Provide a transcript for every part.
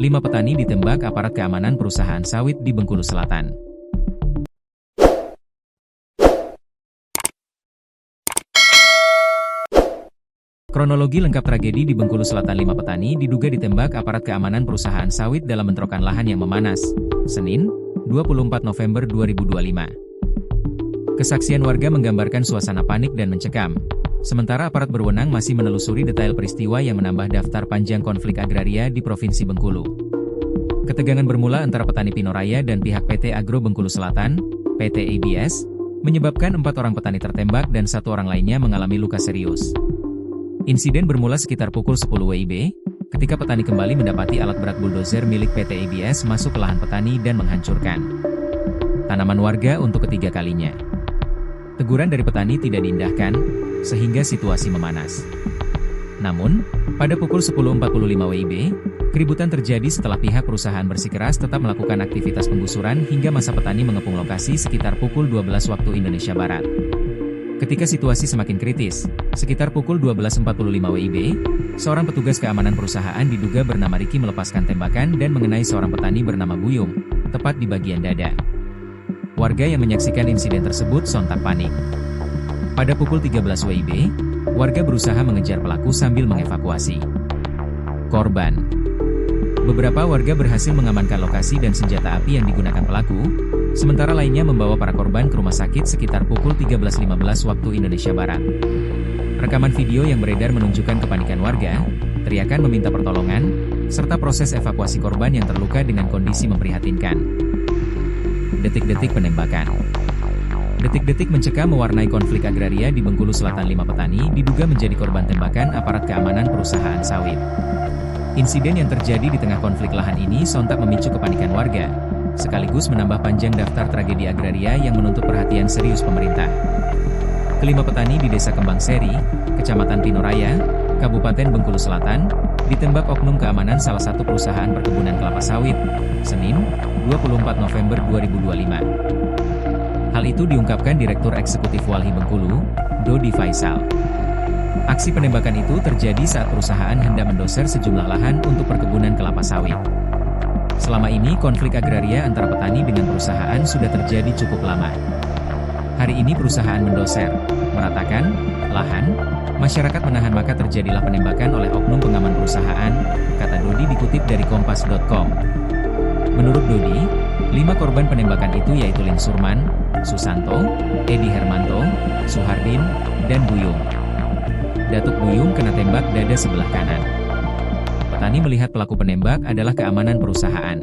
5 petani ditembak aparat keamanan perusahaan sawit di Bengkulu Selatan. Kronologi lengkap tragedi di Bengkulu Selatan. 5 petani diduga ditembak aparat keamanan perusahaan sawit dalam bentrokan lahan yang memanas, Senin, 24 November 2025. Kesaksian warga menggambarkan suasana panik dan mencekam. Sementara aparat berwenang masih menelusuri detail peristiwa yang menambah daftar panjang konflik agraria di Provinsi Bengkulu. Ketegangan bermula antara petani Pinoraya dan pihak PT Agro Bengkulu Selatan, PT ABS, menyebabkan 4 orang petani tertembak dan 1 orang lainnya mengalami luka serius. Insiden bermula sekitar pukul 10 WIB, ketika petani kembali mendapati alat berat buldozer milik PT ABS masuk ke lahan petani dan menghancurkan tanaman warga untuk ketiga kalinya. Teguran dari petani tidak diindahkan, sehingga situasi memanas. Namun, pada pukul 10.45 WIB, keributan terjadi setelah pihak perusahaan bersikeras tetap melakukan aktivitas penggusuran hingga masa petani mengepung lokasi sekitar pukul 12 waktu Indonesia Barat. Ketika situasi semakin kritis, sekitar pukul 12.45 WIB, seorang petugas keamanan perusahaan diduga bernama Riki melepaskan tembakan dan mengenai seorang petani bernama Buyung, tepat di bagian dada. Warga yang menyaksikan insiden tersebut sontak panik. Pada pukul 13 WIB, warga berusaha mengejar pelaku sambil mengevakuasi korban. Beberapa warga berhasil mengamankan lokasi dan senjata api yang digunakan pelaku, sementara lainnya membawa para korban ke rumah sakit sekitar pukul 13.15 waktu Indonesia Barat. Rekaman video yang beredar menunjukkan kepanikan warga, teriakan meminta pertolongan, serta proses evakuasi korban yang terluka dengan kondisi memprihatinkan. Detik-detik penembakan. Detik-detik mencekam mewarnai konflik agraria di Bengkulu Selatan. 5 petani diduga menjadi korban tembakan aparat keamanan perusahaan sawit. Insiden yang terjadi di tengah konflik lahan ini sontak memicu kepanikan warga, sekaligus menambah panjang daftar tragedi agraria yang menuntut perhatian serius pemerintah. Kelima petani di Desa Kembang Seri, Kecamatan Pinoraya, Kabupaten Bengkulu Selatan, ditembak oknum keamanan salah satu perusahaan perkebunan kelapa sawit, Senin, 24 November 2025. Hal itu diungkapkan Direktur Eksekutif Walhi Bengkulu, Dodi Faisal. Aksi penembakan itu terjadi saat perusahaan hendak mendoser sejumlah lahan untuk perkebunan kelapa sawit. Selama ini konflik agraria antara petani dengan perusahaan sudah terjadi cukup lama. Hari ini perusahaan mendoser, meratakan lahan, masyarakat menahan maka terjadilah penembakan oleh oknum pengaman perusahaan, kata Dodi dikutip dari kompas.com. Menurut Dodi, 5 korban penembakan itu yaitu Lin Surman, Susanto, Edi Hermanto, Suhardin, dan Buyung. Datuk Buyung kena tembak dada sebelah kanan. Petani melihat pelaku penembak adalah keamanan perusahaan.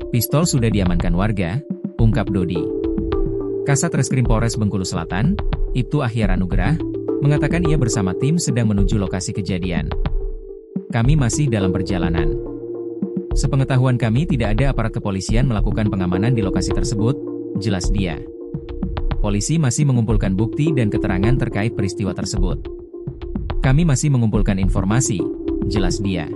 Pistol sudah diamankan warga, ungkap Dodi. Kasat Reskrim Polres Bengkulu Selatan, Ibtu Ahyar Anugrah, mengatakan ia bersama tim sedang menuju lokasi kejadian. Kami masih dalam perjalanan. Sepengetahuan kami tidak ada aparat kepolisian melakukan pengamanan di lokasi tersebut, jelas dia. Polisi masih mengumpulkan bukti dan keterangan terkait peristiwa tersebut. Kami masih mengumpulkan informasi, jelas dia.